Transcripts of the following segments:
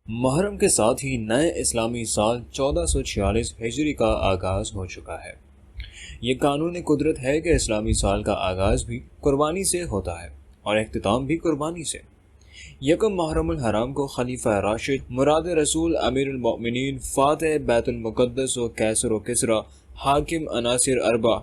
محرم کے ساتھ ہی نئے اسلامی سال 1446 ہجری کا آغاز ہو چکا ہے۔ یہ قانون قدرت ہے کہ اسلامی سال کا آغاز بھی قربانی سے ہوتا ہے اور اختتام بھی قربانی سے۔ یکم محرم الحرام کو خلیفہ راشد مراد رسول امیر المؤمنین فاتح بیت المقدس و کیسر و کسریٰ حاکم عناصر اربع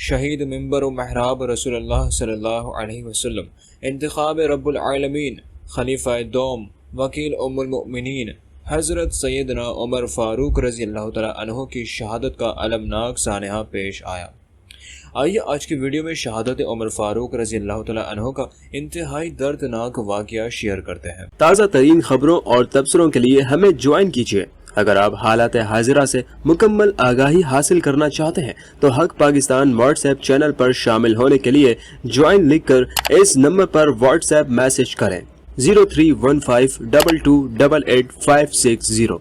شہید منبر و محراب رسول اللہ صلی اللہ علیہ وسلم انتخاب رب العالمین خلیفہ دوم وکیل ام المؤمنین حضرت سیدنا عمر فاروق رضی اللہ تعالیٰ عنہ کی شہادت کا المناک سانحہ پیش آیا۔ آئیے آج کی ویڈیو میں شہادت عمر فاروق رضی اللہ تعالیٰ عنہ کا انتہائی دردناک واقعہ شیئر کرتے ہیں۔ تازہ ترین خبروں اور تبصروں کے لیے ہمیں جوائن کیجیے۔ اگر آپ حالات حاضرہ سے مکمل آگاہی حاصل کرنا چاہتے ہیں تو حق پاکستان واٹس ایپ چینل پر شامل ہونے کے لیے جوائن لکھ کر اس نمبر پر واٹس ایپ میسج کریں 031522888560۔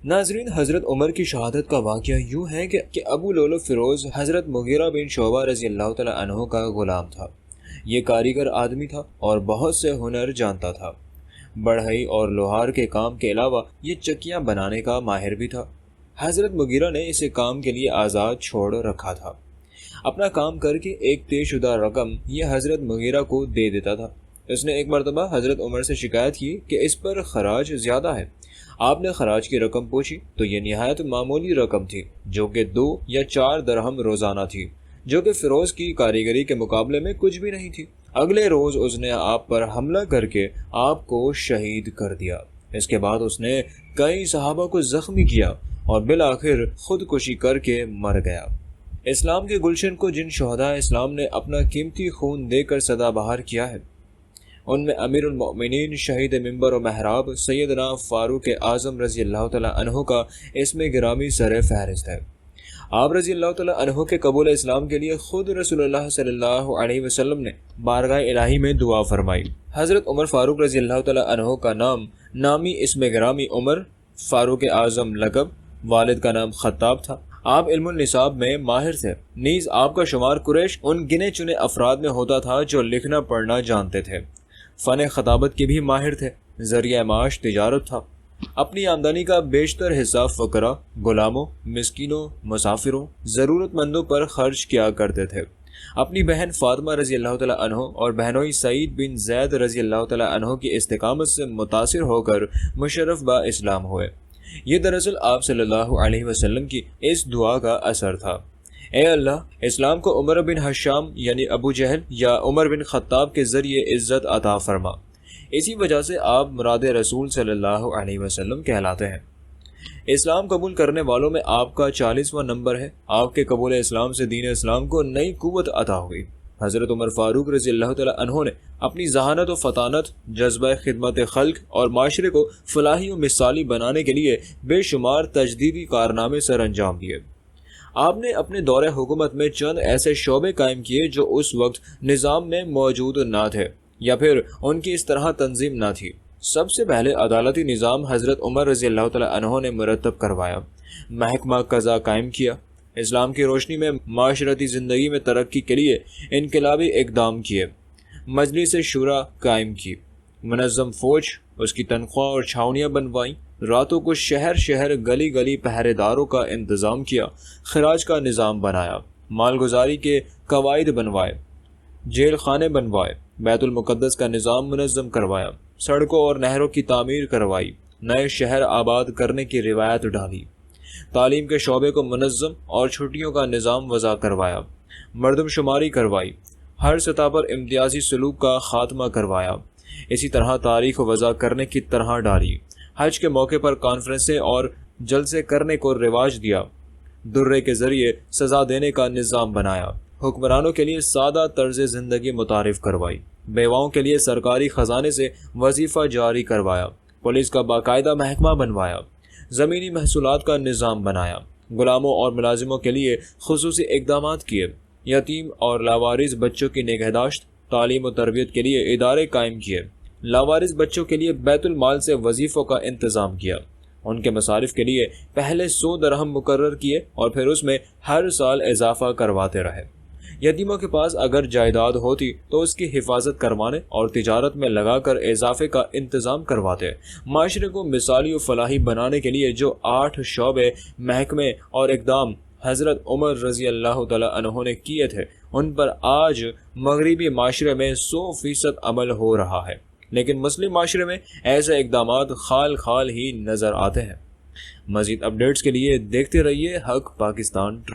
ناظرین، حضرت عمر کی شہادت کا واقعہ یوں ہے کہ ابو لولو فیروز حضرت مغیرہ بن شعبہ رضی اللہ تعالیٰ عنہ کا غلام تھا۔ یہ کاریگر آدمی تھا اور بہت سے ہنر جانتا تھا۔ بڑھئی اور لوہار کے کام کے علاوہ یہ چکیاں بنانے کا ماہر بھی تھا۔ حضرت مغیرہ نے اسے کام کے لیے آزاد چھوڑ رکھا تھا۔ اپنا کام کر کے ایک طے شدہ رقم یہ حضرت مغیرہ کو دے دیتا تھا۔ اس نے ایک مرتبہ حضرت عمر سے شکایت کی کہ اس پر خراج زیادہ ہے۔ آپ نے خراج کی رقم پوچھی تو یہ نہایت معمولی رقم تھی، جو کہ 2 یا 4 درہم روزانہ تھی، جو کہ فیروز کی کاریگری کے مقابلے میں کچھ بھی نہیں تھی۔ اگلے روز اس نے آپ پر حملہ کر کے آپ کو شہید کر دیا۔ اس کے بعد اس نے کئی صحابہ کو زخمی کیا اور بالآخر خودکشی کر کے مر گیا۔ اسلام کے گلشن کو جن شہداء اسلام نے اپنا قیمتی خون دے کر سدا بہار کیا ہے، ان میں امیر المؤمنین شہید منبر و محراب سیدنا فاروق اعظم رضی اللہ تعالیٰ عنہ کا اسم گرامی سر فہرست ہے۔ آپ رضی اللہ تعالیٰ عنہ کے قبول اسلام کے لیے خود رسول اللہ صلی اللہ علیہ وسلم نے بارگاہ الہی میں دعا فرمائی۔ حضرت عمر فاروق رضی اللہ تعالیٰ عنہ کا نامی اسم گرامی عمر، فاروق اعظم لقب، والد کا نام خطاب تھا۔ آپ علم النساب میں ماہر تھے، نیز آپ کا شمار قریش ان گنے چنے افراد میں ہوتا تھا جو لکھنا پڑھنا جانتے تھے۔ فن خطابت کے بھی ماہر تھے۔ ذریعہ معاش تجارت تھا۔ اپنی آمدنی کا بیشتر حصہ فقراء، غلاموں، مسکینوں، مسافروں، ضرورت مندوں پر خرچ کیا کرتے تھے۔ اپنی بہن فاطمہ رضی اللہ تعالیٰ عنہ اور بہنوئی سعید بن زید رضی اللہ تعالیٰ عنہ کی استقامت سے متاثر ہو کر مشرف با اسلام ہوئے۔ یہ دراصل آپ صلی اللہ علیہ وسلم کی اس دعا کا اثر تھا: اے اللہ، اسلام کو عمر بن حشام یعنی ابو جہل یا عمر بن خطاب کے ذریعے عزت عطا فرما۔ اسی وجہ سے آپ مراد رسول صلی اللہ علیہ وسلم کہلاتے ہیں۔ اسلام قبول کرنے والوں میں آپ کا 40واں نمبر ہے۔ آپ کے قبول اسلام سے دین اسلام کو نئی قوت عطا ہوئی۔ حضرت عمر فاروق رضی اللہ تعالیٰ عنہ نے اپنی ذہانت و فطانت، جذبہ خدمت خلق اور معاشرے کو فلاحی و مثالی بنانے کے لیے بے شمار تجدیدی کارنامے سر انجام دیے۔ آپ نے اپنے دور حکومت میں چند ایسے شعبے قائم کیے جو اس وقت نظام میں موجود نہ تھے یا پھر ان کی اس طرح تنظیم نہ تھی۔ سب سے پہلے عدالتی نظام حضرت عمر رضی اللہ تعالیٰ عنہ نے مرتب کروایا۔ محکمہ قضا قائم کیا۔ اسلام کی روشنی میں معاشرتی زندگی میں ترقی کے لیے انقلابی اقدام کیے۔ مجلس شورا قائم کی۔ منظم فوج، اس کی تنخواہ اور چھاؤنیاں بنوائیں۔ راتوں کو شہر شہر گلی گلی پہرے داروں کا انتظام کیا۔ خراج کا نظام بنایا۔ مالگزاری کے قواعد بنوائے۔ جیل خانے بنوائے۔ بیت المقدس کا نظام منظم کروایا۔ سڑکوں اور نہروں کی تعمیر کروائی۔ نئے شہر آباد کرنے کی روایت ڈالی۔ تعلیم کے شعبے کو منظم اور چھٹیوں کا نظام وضع کروایا۔ مردم شماری کروائی۔ ہر سطح پر امتیازی سلوک کا خاتمہ کروایا۔ اسی طرح تاریخ وضع کرنے کی طرح ڈالی۔ حج کے موقع پر کانفرنسیں اور جلسے کرنے کو رواج دیا۔ درے کے ذریعے سزا دینے کا نظام بنایا۔ حکمرانوں کے لیے سادہ طرز زندگی متعارف کروائی۔ بیواؤں کے لیے سرکاری خزانے سے وظیفہ جاری کروایا۔ پولیس کا باقاعدہ محکمہ بنوایا۔ زمینی محصولات کا نظام بنایا۔ غلاموں اور ملازموں کے لیے خصوصی اقدامات کیے۔ یتیم اور لاوارث بچوں کی نگہداشت، تعلیم و تربیت کے لیے ادارے قائم کیے۔ لاوارث بچوں کے لیے بیت المال سے وظیفوں کا انتظام کیا۔ ان کے مصارف کے لیے پہلے 100 درہم مقرر کیے اور پھر اس میں ہر سال اضافہ کرواتے رہے۔ یتیموں کے پاس اگر جائیداد ہوتی تو اس کی حفاظت کروانے اور تجارت میں لگا کر اضافے کا انتظام کرواتے۔ معاشرے کو مثالی و فلاحی بنانے کے لیے جو 8 شعبے، محکمے اور اقدام حضرت عمر رضی اللہ تعالیٰ عنہ نے کیے تھے، ان پر آج مغربی معاشرے میں 100% عمل ہو رہا ہے، لیکن مسلم معاشرے میں ایسے اقدامات خال خال ہی نظر آتے ہیں۔ مزید اپڈیٹس کے لیے دیکھتے رہیے حق پاکستان۔